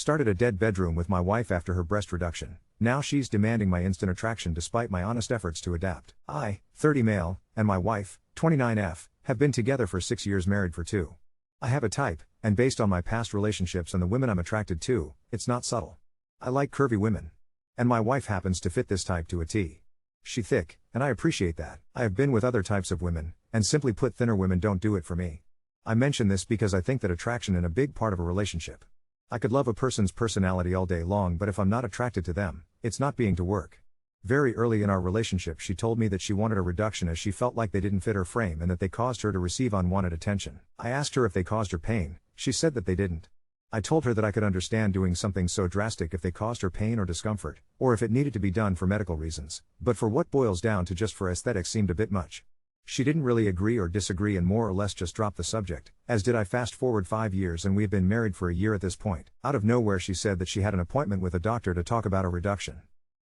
started a dead bedroom with my wife after her breast reduction. Now she's demanding my instant attraction despite my honest efforts to adapt. I, 30 male, and my wife, 29F, have been together for 6 years, married for 2. I have a type, and based on my past relationships and the women I'm attracted to, it's not subtle. I like curvy women. And my wife happens to fit this type to a T. She thick, and I appreciate that. I have been with other types of women, and simply put, thinner women don't do it for me. I mention this because I think that attraction is a big part of a relationship. I could love a person's personality all day long, but if I'm not attracted to them, it's not being to work. Very early in our relationship she told me that she wanted a reduction as she felt like they didn't fit her frame and that they caused her to receive unwanted attention. I asked her if they caused her pain. She said that they didn't. I told her that I could understand doing something so drastic if they caused her pain or discomfort, or if it needed to be done for medical reasons, but for what boils down to just for aesthetics seemed a bit much. She didn't really agree or disagree and more or less just dropped the subject, as did I. Fast forward 5 years and we have been married for a year at this point. Out of nowhere she said that she had an appointment with a doctor to talk about a reduction.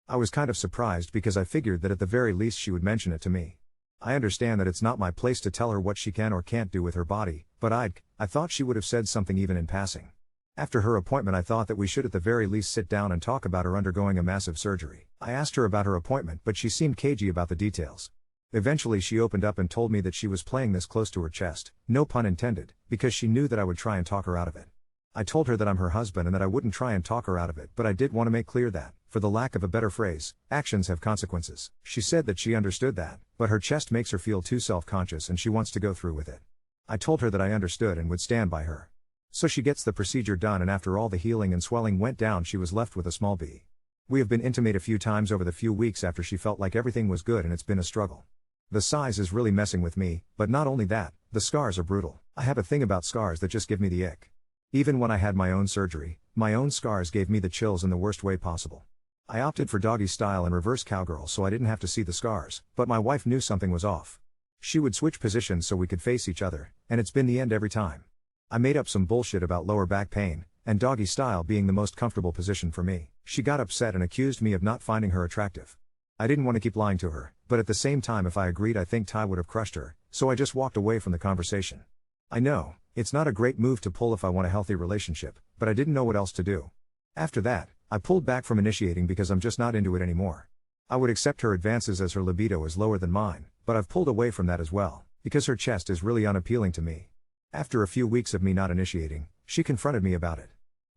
I was kind of surprised because I figured that at the very least she would mention it to me. I understand that it's not my place to tell her what she can or can't do with her body, but I thought she would have said something even in passing. After her appointment I thought that we should at the very least sit down and talk about her undergoing a massive surgery. I asked her about her appointment but she seemed cagey about the details. Eventually she opened up and told me that she was playing this close to her chest, no pun intended, because she knew that I would try and talk her out of it. I told her that I'm her husband and that I wouldn't try and talk her out of it, but I did want to make clear that, for the lack of a better phrase, actions have consequences. She said that she understood that, but her chest makes her feel too self-conscious and she wants to go through with it. I told her that I understood and would stand by her. So she gets the procedure done and after all the healing and swelling went down she was left with a small B. We have been intimate a few times over the few weeks after she felt like everything was good and it's been a struggle. The size is really messing with me, but not only that, the scars are brutal. I have a thing about scars that just give me the ick. Even when I had my own surgery, my own scars gave me the chills in the worst way possible. I opted for doggy style and reverse cowgirl so I didn't have to see the scars, but my wife knew something was off. She would switch positions so we could face each other, and it's been the end every time. I made up some bullshit about lower back pain, and doggy style being the most comfortable position for me. She got upset and accused me of not finding her attractive. I didn't want to keep lying to her, but at the same time if I agreed I think Ty would have crushed her, so I just walked away from the conversation. I know, it's not a great move to pull if I want a healthy relationship, but I didn't know what else to do. After that, I pulled back from initiating because I'm just not into it anymore. I would accept her advances as her libido is lower than mine, but I've pulled away from that as well, because her chest is really unappealing to me. After a few weeks of me not initiating, she confronted me about it.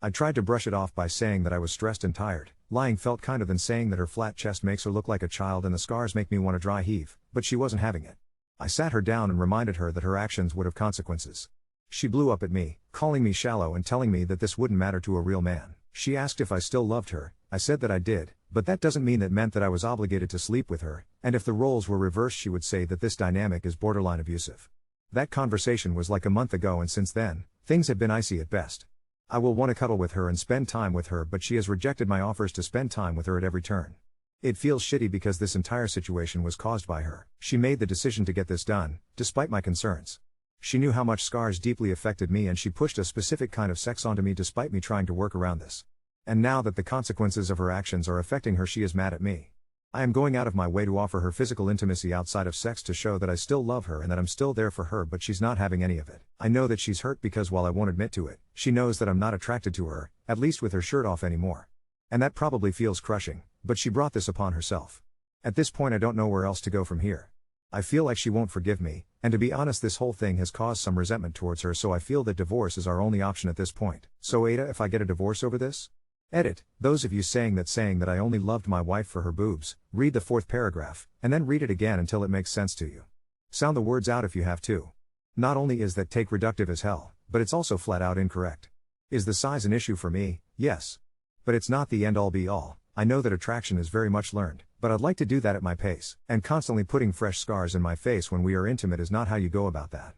I tried to brush it off by saying that I was stressed and tired. Lying felt kinder than saying that her flat chest makes her look like a child and the scars make me want to dry heave, but she wasn't having it. I sat her down and reminded her that her actions would have consequences. She blew up at me, calling me shallow and telling me that this wouldn't matter to a real man. She asked if I still loved her. I said that I did, but that doesn't mean that meant that I was obligated to sleep with her, and if the roles were reversed she would say that this dynamic is borderline abusive. That conversation was like a month ago and since then, things have been icy at best. I will want to cuddle with her and spend time with her but she has rejected my offers to spend time with her at every turn. It feels shitty because this entire situation was caused by her. She made the decision to get this done, despite my concerns. She knew how much scars deeply affected me and she pushed a specific kind of sex onto me despite me trying to work around this. And now that the consequences of her actions are affecting her she is mad at me. I am going out of my way to offer her physical intimacy outside of sex to show that I still love her and that I'm still there for her but she's not having any of it. I know that she's hurt because while I won't admit to it, she knows that I'm not attracted to her, at least with her shirt off anymore. And that probably feels crushing, but she brought this upon herself. At this point I don't know where else to go from here. I feel like she won't forgive me, and to be honest this whole thing has caused some resentment towards her so I feel that divorce is our only option at this point. So Ada, if I get a divorce over this? Edit, those of you saying that I only loved my wife for her boobs, read the 4th paragraph, and then read it again until it makes sense to you. Sound the words out if you have to. Not only is that take reductive as hell, but it's also flat out incorrect. Is the size an issue for me? Yes. But it's not the end all be all. I know that attraction is very much learned, but I'd like to do that at my pace, and constantly putting fresh scars in my face when we are intimate is not how you go about that.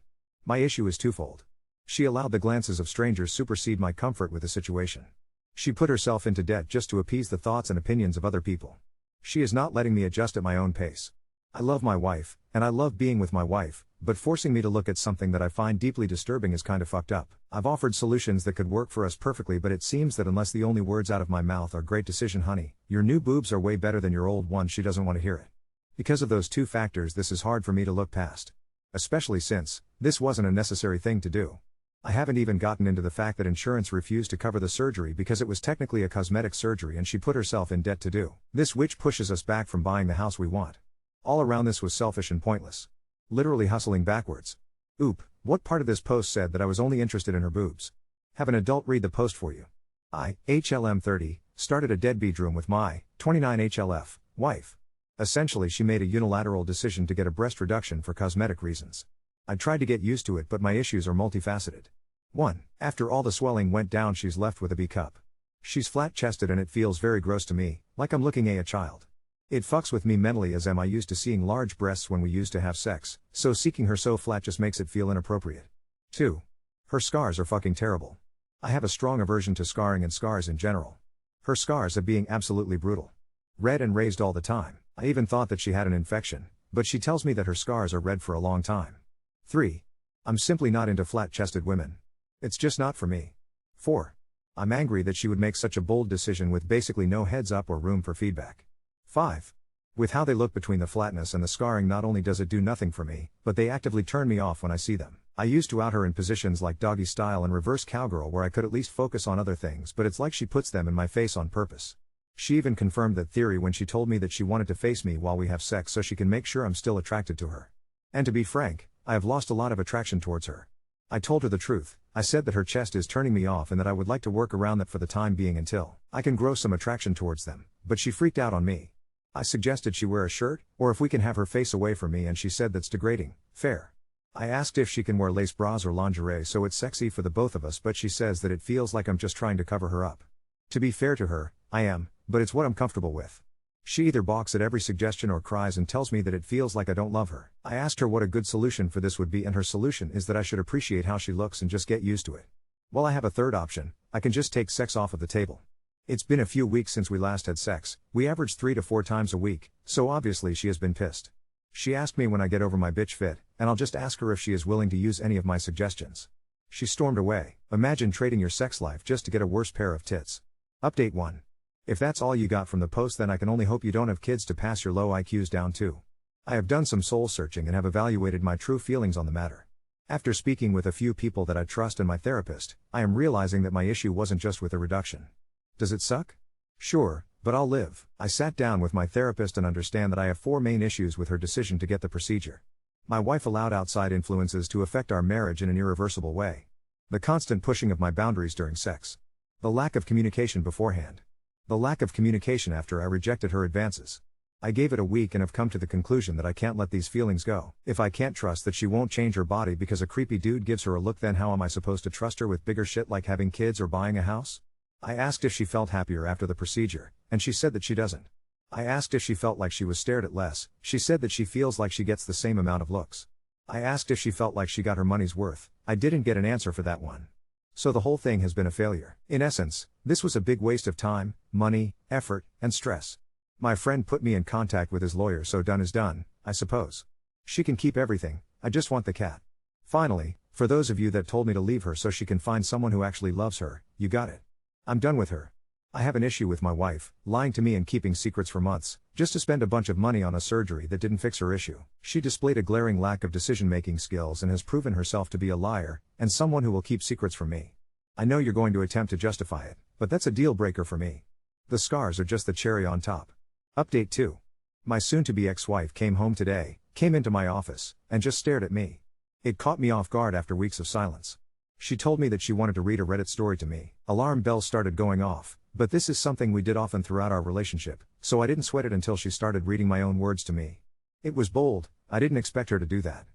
My issue is twofold. She allowed the glances of strangers supersede my comfort with the situation. She put herself into debt just to appease the thoughts and opinions of other people. She is not letting me adjust at my own pace. I love my wife, and I love being with my wife, but forcing me to look at something that I find deeply disturbing is kind of fucked up. I've offered solutions that could work for us perfectly but it seems that unless the only words out of my mouth are great decision honey, your new boobs are way better than your old ones, she doesn't want to hear it. Because of those two factors this is hard for me to look past. Especially since, this wasn't a necessary thing to do. I haven't even gotten into the fact that insurance refused to cover the surgery because it was technically a cosmetic surgery and she put herself in debt to do this, which pushes us back from buying the house we want. All around this was selfish and pointless. Literally hustling backwards. Oop, what part of this post said that I was only interested in her boobs? Have an adult read the post for you. I, HLM 30, started a deadbeat room with my 29 HLF wife. Essentially, she made a unilateral decision to get a breast reduction for cosmetic reasons. I tried to get used to it, but my issues are multifaceted. 1. After all the swelling went down, she's left with a B cup. She's flat-chested and it feels very gross to me, like I'm looking at a child. It fucks with me mentally as am I used to seeing large breasts when we used to have sex, so seeking her so flat just makes it feel inappropriate. 2. Her scars are fucking terrible. I have a strong aversion to scarring and scars in general. Her scars are being absolutely brutal. Red and raised all the time. I even thought that she had an infection, but she tells me that her scars are red for a long time. 3. I'm simply not into flat-chested women. It's just not for me. 4. I'm angry that she would make such a bold decision with basically no heads up or room for feedback. 5. With how they look between the flatness and the scarring, not only does it do nothing for me, but they actively turn me off when I see them. I used to out her in positions like doggy style and reverse cowgirl where I could at least focus on other things, but it's like she puts them in my face on purpose. She even confirmed that theory when she told me that she wanted to face me while we have sex so she can make sure I'm still attracted to her. And to be frank, I have lost a lot of attraction towards her. I told her the truth. I said that her chest is turning me off and that I would like to work around that for the time being until I can grow some attraction towards them, but she freaked out on me. I suggested she wear a shirt, or if we can have her face away from me, and she said that's degrading. Fair. I asked if she can wear lace bras or lingerie so it's sexy for the both of us, but she says that it feels like I'm just trying to cover her up. To be fair to her, I am, but it's what I'm comfortable with. She either balks at every suggestion or cries and tells me that it feels like I don't love her. I asked her what a good solution for this would be, and her solution is that I should appreciate how she looks and just get used to it. Well, I have a third option. I can just take sex off of the table. It's been a few weeks since we last had sex. We averaged 3 to 4 times a week, so obviously she has been pissed. She asked me when I get over my bitch fit, and I'll just ask her if she is willing to use any of my suggestions. She stormed away. Imagine trading your sex life just to get a worse pair of tits. Update 1. If that's all you got from the post, then I can only hope you don't have kids to pass your low IQs down to. I have done some soul searching and have evaluated my true feelings on the matter. After speaking with a few people that I trust and my therapist, I am realizing that my issue wasn't just with the reduction. Does it suck? Sure, but I'll live. I sat down with my therapist and understand that I have 4 main issues with her decision to get the procedure. My wife allowed outside influences to affect our marriage in an irreversible way. The constant pushing of my boundaries during sex. The lack of communication beforehand. The lack of communication after I rejected her advances. I gave it a week and have come to the conclusion that I can't let these feelings go. If I can't trust that she won't change her body because a creepy dude gives her a look, then how am I supposed to trust her with bigger shit like having kids or buying a house? I asked if she felt happier after the procedure, and she said that she doesn't. I asked if she felt like she was stared at less. She said that she feels like she gets the same amount of looks. I asked if she felt like she got her money's worth. I didn't get an answer for that one. So the whole thing has been a failure. In essence, this was a big waste of time, money, effort, and stress. My friend put me in contact with his lawyer, so done is done, I suppose. She can keep everything, I just want the cat. Finally, for those of you that told me to leave her so she can find someone who actually loves her, you got it. I'm done with her. I have an issue with my wife, lying to me and keeping secrets for months, just to spend a bunch of money on a surgery that didn't fix her issue. She displayed a glaring lack of decision-making skills and has proven herself to be a liar, and someone who will keep secrets from me. I know you're going to attempt to justify it, but that's a deal breaker for me. The scars are just the cherry on top. Update 2. My soon-to-be ex-wife came home today, came into my office, and just stared at me. It caught me off guard after weeks of silence. She told me that she wanted to read a Reddit story to me. Alarm bells started going off, but this is something we did often throughout our relationship, so I didn't sweat it until she started reading my own words to me. It was bold. I didn't expect her to do that.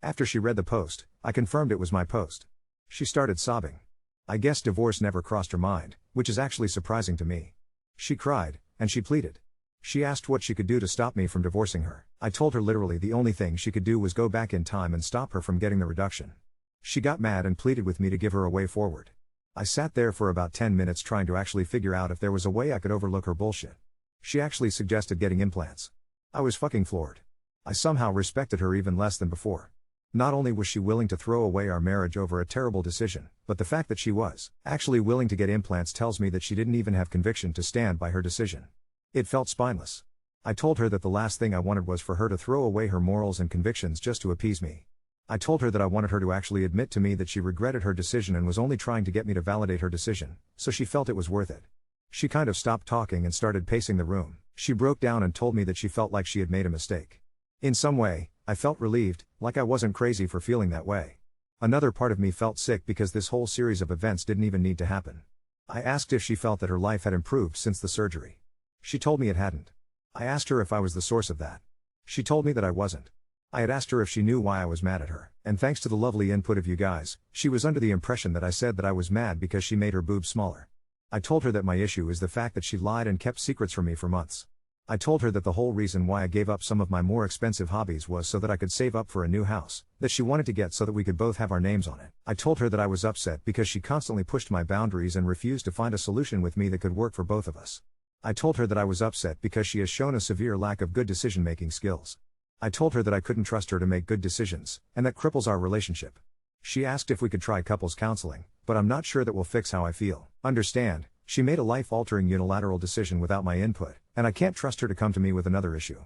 After she read the post, I confirmed it was my post. She started sobbing. I guess divorce never crossed her mind, which is actually surprising to me. She cried, and she pleaded. She asked what she could do to stop me from divorcing her. I told her literally the only thing she could do was go back in time and stop her from getting the reduction. She got mad and pleaded with me to give her a way forward. I sat there for about 10 minutes trying to actually figure out if there was a way I could overlook her bullshit. She actually suggested getting implants. I was fucking floored. I somehow respected her even less than before. Not only was she willing to throw away our marriage over a terrible decision, but the fact that she was actually willing to get implants tells me that she didn't even have conviction to stand by her decision. It felt spineless. I told her that the last thing I wanted was for her to throw away her morals and convictions just to appease me. I told her that I wanted her to actually admit to me that she regretted her decision and was only trying to get me to validate her decision, so she felt it was worth it. She kind of stopped talking and started pacing the room. She broke down and told me that she felt like she had made a mistake. In some way, I felt relieved, like I wasn't crazy for feeling that way. Another part of me felt sick because this whole series of events didn't even need to happen. I asked if she felt that her life had improved since the surgery. She told me it hadn't. I asked her if I was the source of that. She told me that I wasn't. I had asked her if she knew why I was mad at her, and thanks to the lovely input of you guys, she was under the impression that I said that I was mad because she made her boobs smaller. I told her that my issue is the fact that she lied and kept secrets from me for months. I told her that the whole reason why I gave up some of my more expensive hobbies was so that I could save up for a new house, that she wanted to get so that we could both have our names on it. I told her that I was upset because she constantly pushed my boundaries and refused to find a solution with me that could work for both of us. I told her that I was upset because she has shown a severe lack of good decision-making skills. I told her that I couldn't trust her to make good decisions, and that cripples our relationship. She asked if we could try couples counseling, but I'm not sure that will fix how I feel. Understand, she made a life-altering unilateral decision without my input, and I can't trust her to come to me with another issue.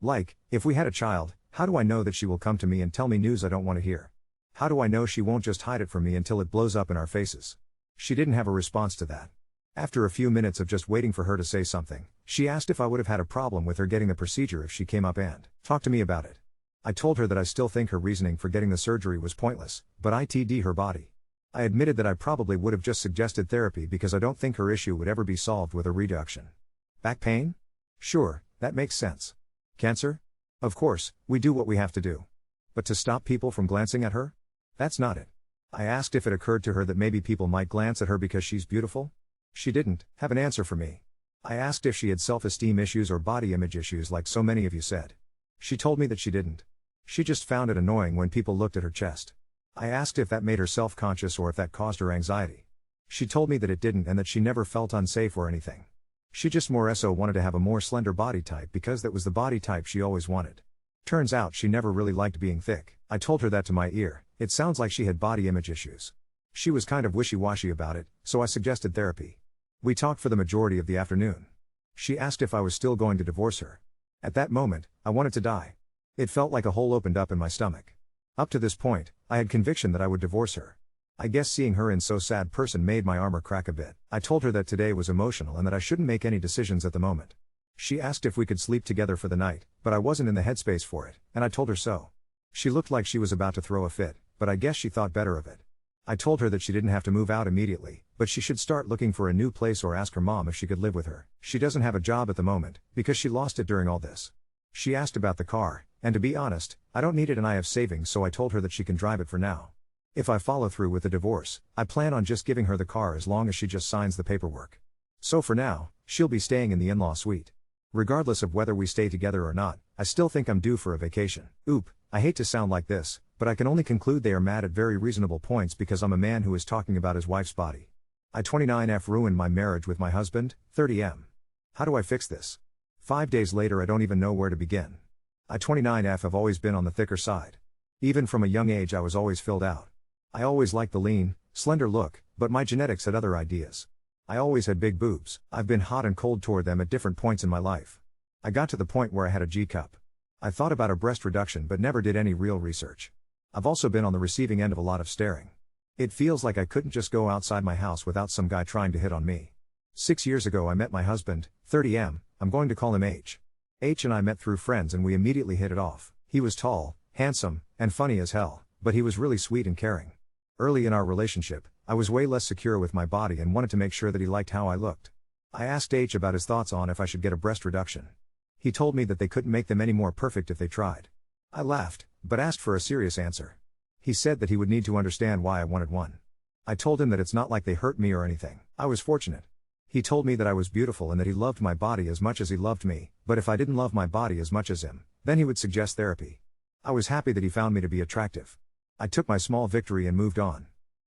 Like, if we had a child, how do I know that she will come to me and tell me news I don't want to hear? How do I know she won't just hide it from me until it blows up in our faces? She didn't have a response to that. After a few minutes of just waiting for her to say something, she asked if I would have had a problem with her getting the procedure if she came up and talked to me about it. I told her that I still think her reasoning for getting the surgery was pointless, but ITD her body. I admitted that I probably would have just suggested therapy because I don't think her issue would ever be solved with a reduction. Back pain? Sure, that makes sense. Cancer? Of course, we do what we have to do. But to stop people from glancing at her? That's not it. I asked if it occurred to her that maybe people might glance at her because she's beautiful. She didn't have an answer for me. I asked if she had self-esteem issues or body image issues like so many of you said. She told me that she didn't. She just found it annoying when people looked at her chest. I asked if that made her self-conscious or if that caused her anxiety. She told me that it didn't and that she never felt unsafe or anything. She just more so wanted to have a more slender body type because that was the body type she always wanted. Turns out she never really liked being thick. I told her that to my ear. It sounds like she had body image issues. She was kind of wishy-washy about it, so I suggested therapy. We talked for the majority of the afternoon. She asked if I was still going to divorce her. At that moment, I wanted to die. It felt like a hole opened up in my stomach. Up to this point, I had conviction that I would divorce her. I guess seeing her in so sad person made my armor crack a bit. I told her that today was emotional and that I shouldn't make any decisions at the moment. She asked if we could sleep together for the night, but I wasn't in the headspace for it, and I told her so. She looked like she was about to throw a fit, but I guess she thought better of it. I told her that she didn't have to move out immediately, but she should start looking for a new place or ask her mom if she could live with her. She doesn't have a job at the moment, because she lost it during all this. She asked about the car, and to be honest, I don't need it and I have savings, so I told her that she can drive it for now. If I follow through with the divorce, I plan on just giving her the car as long as she just signs the paperwork. So for now, she'll be staying in the in-law suite. Regardless of whether we stay together or not, I still think I'm due for a vacation. Oop, I hate to sound like this, but I can only conclude they are mad at very reasonable points because I'm a man who is talking about his wife's body. I 29F ruined my marriage with my husband, 30M. How do I fix this? 5 days later I don't even know where to begin. I 29F have always been on the thicker side. Even from a young age I was always filled out. I always liked the lean, slender look, but my genetics had other ideas. I always had big boobs. I've been hot and cold toward them at different points in my life. I got to the point where I had a G-cup. I thought about a breast reduction but never did any real research. I've also been on the receiving end of a lot of staring. It feels like I couldn't just go outside my house without some guy trying to hit on me. 6 years ago I met my husband, 30M, I'm going to call him H. H and I met through friends and we immediately hit it off. He was tall, handsome, and funny as hell, but he was really sweet and caring. Early in our relationship, I was way less secure with my body and wanted to make sure that he liked how I looked. I asked H about his thoughts on if I should get a breast reduction. He told me that they couldn't make them any more perfect if they tried. I laughed, but asked for a serious answer. He said that he would need to understand why I wanted one. I told him that it's not like they hurt me or anything. I was fortunate. He told me that I was beautiful and that he loved my body as much as he loved me, but if I didn't love my body as much as him, then he would suggest therapy. I was happy that he found me to be attractive. I took my small victory and moved on.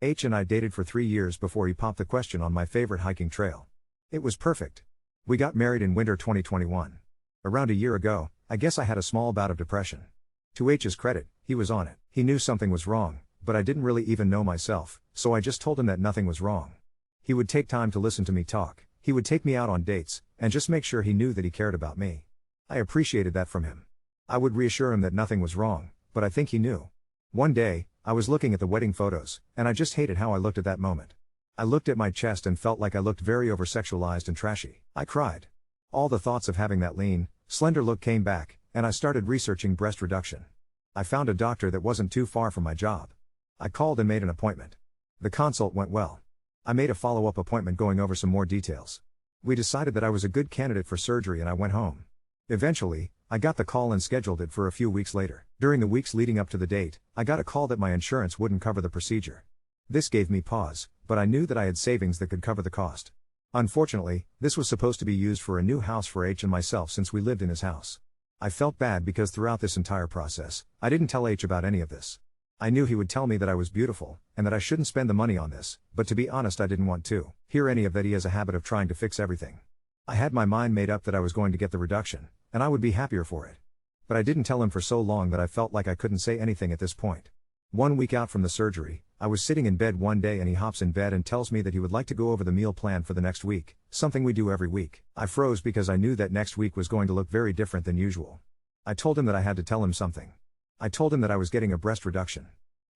H and I dated for 3 years before he popped the question on my favorite hiking trail. It was perfect. We got married in winter 2021. Around a year ago, I guess I had a small bout of depression. To H's credit, he was on it. He knew something was wrong, but I didn't really even know myself, so I just told him that nothing was wrong. He would take time to listen to me talk, he would take me out on dates, and just make sure he knew that he cared about me. I appreciated that from him. I would reassure him that nothing was wrong, but I think he knew. One day, I was looking at the wedding photos, and I just hated how I looked at that moment. I looked at my chest and felt like I looked very over-sexualized and trashy. I cried. All the thoughts of having that lean, slender look came back, and I started researching breast reduction. I found a doctor that wasn't too far from my job. I called and made an appointment. The consult went well. I made a follow-up appointment going over some more details. We decided that I was a good candidate for surgery and I went home. Eventually, I got the call and scheduled it for a few weeks later. During the weeks leading up to the date, I got a call that my insurance wouldn't cover the procedure. This gave me pause, but I knew that I had savings that could cover the cost. Unfortunately, this was supposed to be used for a new house for H and myself since we lived in his house. I felt bad because throughout this entire process, I didn't tell H about any of this. I knew he would tell me that I was beautiful, and that I shouldn't spend the money on this, but to be honest I didn't want to hear any of that. He has a habit of trying to fix everything. I had my mind made up that I was going to get the reduction, and I would be happier for it. But I didn't tell him for so long that I felt like I couldn't say anything at this point. 1 week out from the surgery, I was sitting in bed one day and he hops in bed and tells me that he would like to go over the meal plan for the next week, something we do every week. I froze because I knew that next week was going to look very different than usual. I told him that I had to tell him something. I told him that I was getting a breast reduction.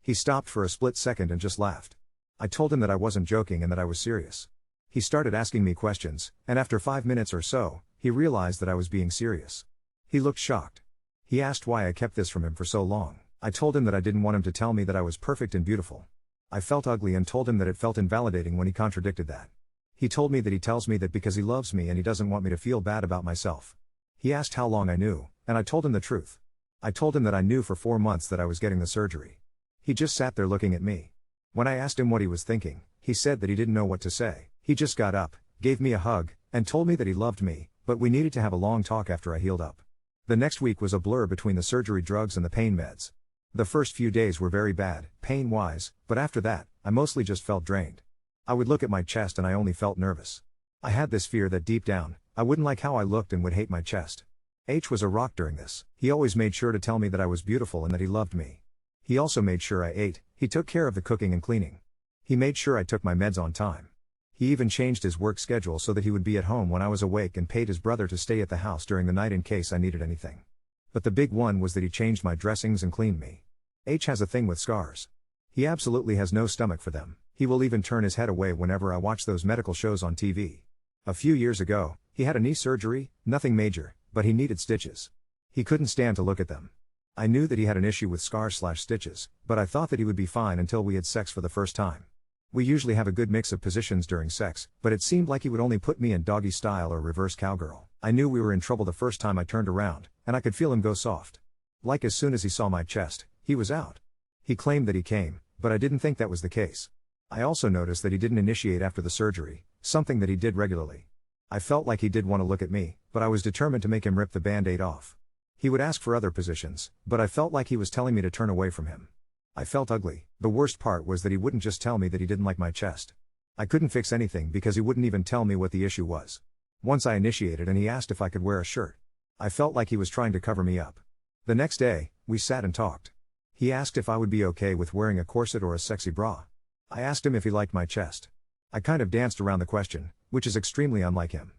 He stopped for a split second and just laughed. I told him that I wasn't joking and that I was serious. He started asking me questions, and after 5 minutes or so, he realized that I was being serious. He looked shocked. He asked why I kept this from him for so long. I told him that I didn't want him to tell me that I was perfect and beautiful. I felt ugly and told him that it felt invalidating when he contradicted that. He told me that he tells me that because he loves me and he doesn't want me to feel bad about myself. He asked how long I knew, and I told him the truth. I told him that I knew for 4 months that I was getting the surgery. He just sat there looking at me. When I asked him what he was thinking, he said that he didn't know what to say. He just got up, gave me a hug, and told me that he loved me, but we needed to have a long talk after I healed up. The next week was a blur between the surgery drugs and the pain meds. The first few days were very bad, pain-wise, but after that, I mostly just felt drained. I would look at my chest and I only felt nervous. I had this fear that deep down, I wouldn't like how I looked and would hate my chest. H was a rock during this. He always made sure to tell me that I was beautiful and that he loved me. He also made sure I ate. He took care of the cooking and cleaning. He made sure I took my meds on time. He even changed his work schedule so that he would be at home when I was awake and paid his brother to stay at the house during the night in case I needed anything. But the big one was that he changed my dressings and cleaned me. H has a thing with scars. He absolutely has no stomach for them. He will even turn his head away whenever I watch those medical shows on TV. A few years ago, he had a knee surgery, nothing major, but he needed stitches. He couldn't stand to look at them. I knew that he had an issue with scars/stitches, but I thought that he would be fine until we had sex for the first time. We usually have a good mix of positions during sex, but it seemed like he would only put me in doggy style or reverse cowgirl. I knew we were in trouble the first time I turned around, and I could feel him go soft. Like as soon as he saw my chest, he was out. He claimed that he came, but I didn't think that was the case. I also noticed that he didn't initiate after the surgery, something that he did regularly. I felt like he did want to look at me, but I was determined to make him rip the band-aid off. He would ask for other positions, but I felt like he was telling me to turn away from him. I felt ugly. The worst part was that he wouldn't just tell me that he didn't like my chest. I couldn't fix anything because he wouldn't even tell me what the issue was. Once I initiated and he asked if I could wear a shirt. I felt like he was trying to cover me up. The next day, we sat and talked. He asked if I would be okay with wearing a corset or a sexy bra. I asked him if he liked my chest. I kind of danced around the question, which is extremely unlike him.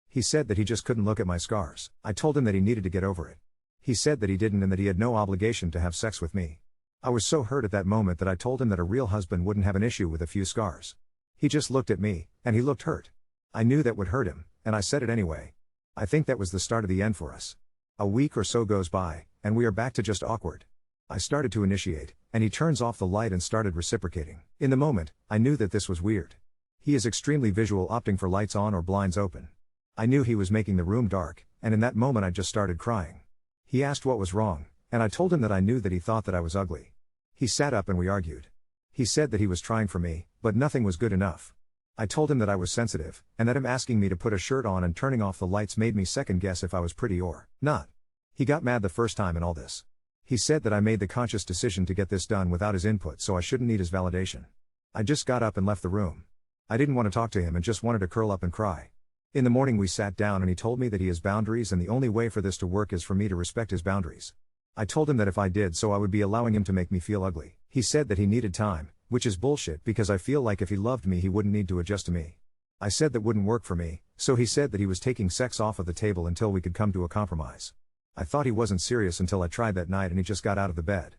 He said that he just couldn't look at my scars. I told him that he needed to get over it. He said that he didn't and that he had no obligation to have sex with me. I was so hurt at that moment that I told him that a real husband wouldn't have an issue with a few scars. He just looked at me, and he looked hurt. I knew that would hurt him, and I said it anyway. I think that was the start of the end for us. A week or so goes by, and we are back to just awkward. I started to initiate, and he turns off the light and started reciprocating. In the moment, I knew that this was weird. He is extremely visual, opting for lights on or blinds open. I knew he was making the room dark, and in that moment I just started crying. He asked what was wrong, and I told him that I knew that he thought that I was ugly. He sat up and we argued. He said that he was trying for me, but nothing was good enough. I told him that I was sensitive, and that him asking me to put a shirt on and turning off the lights made me second guess if I was pretty or not. He got mad the first time in all this. He said that I made the conscious decision to get this done without his input, so I shouldn't need his validation. I just got up and left the room. I didn't want to talk to him and just wanted to curl up and cry. In the morning we sat down and he told me that he has boundaries and the only way for this to work is for me to respect his boundaries. I told him that if I did so I would be allowing him to make me feel ugly. He said that he needed time, which is bullshit because I feel like if he loved me he wouldn't need to adjust to me. I said that wouldn't work for me, so he said that he was taking sex off of the table until we could come to a compromise. I thought he wasn't serious until I tried that night and he just got out of the bed.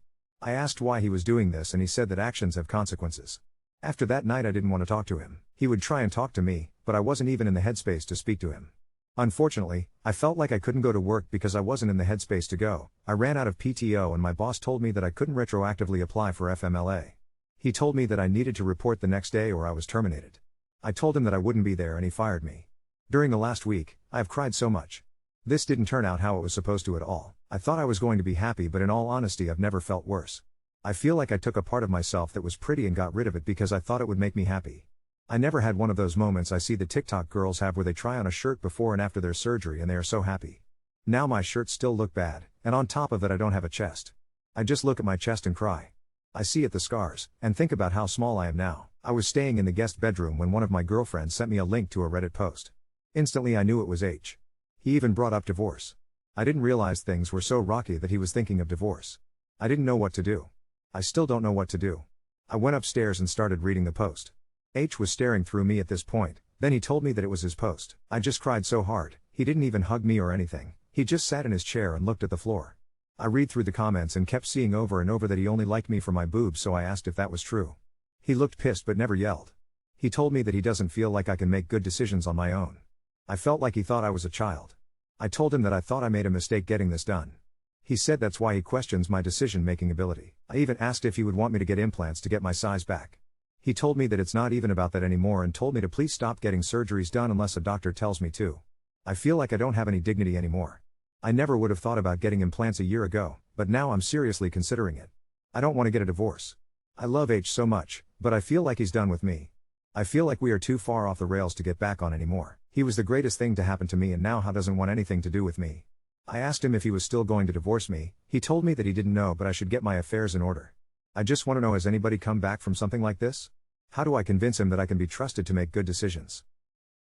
I asked why he was doing this and he said that actions have consequences. After that night I didn't want to talk to him. He would try and talk to me, but I wasn't even in the headspace to speak to him. Unfortunately, I felt like I couldn't go to work because I wasn't in the headspace to go. I ran out of PTO and my boss told me that I couldn't retroactively apply for FMLA. He told me that I needed to report the next day or I was terminated. I told him that I wouldn't be there and he fired me. During the last week, I have cried so much. This didn't turn out how it was supposed to at all. I thought I was going to be happy, but in all honesty I've never felt worse. I feel like I took a part of myself that was pretty and got rid of it because I thought it would make me happy. I never had one of those moments I see the TikTok girls have where they try on a shirt before and after their surgery and they are so happy. Now my shirts still look bad, and on top of it I don't have a chest. I just look at my chest and cry. I see the scars, and think about how small I am now. I was staying in the guest bedroom when one of my girlfriends sent me a link to a Reddit post. Instantly I knew it was H. He even brought up divorce. I didn't realize things were so rocky that he was thinking of divorce. I didn't know what to do. I still don't know what to do. I went upstairs and started reading the post. H was staring through me at this point, then he told me that it was his post. I just cried so hard, he didn't even hug me or anything, he just sat in his chair and looked at the floor. I read through the comments and kept seeing over and over that he only liked me for my boobs, so I asked if that was true. He looked pissed but never yelled. He told me that he doesn't feel like I can make good decisions on my own. I felt like he thought I was a child. I told him that I thought I made a mistake getting this done. He said that's why he questions my decision-making ability. I even asked if he would want me to get implants to get my size back. He told me that it's not even about that anymore and told me to please stop getting surgeries done unless a doctor tells me to. I feel like I don't have any dignity anymore. I never would have thought about getting implants a year ago, but now I'm seriously considering it. I don't want to get a divorce. I love H so much, but I feel like he's done with me. I feel like we are too far off the rails to get back on anymore. He was the greatest thing to happen to me and now doesn't want anything to do with me. I asked him if he was still going to divorce me. He told me that he didn't know, but I should get my affairs in order. I just want to know, has anybody come back from something like this? How do I convince him that I can be trusted to make good decisions?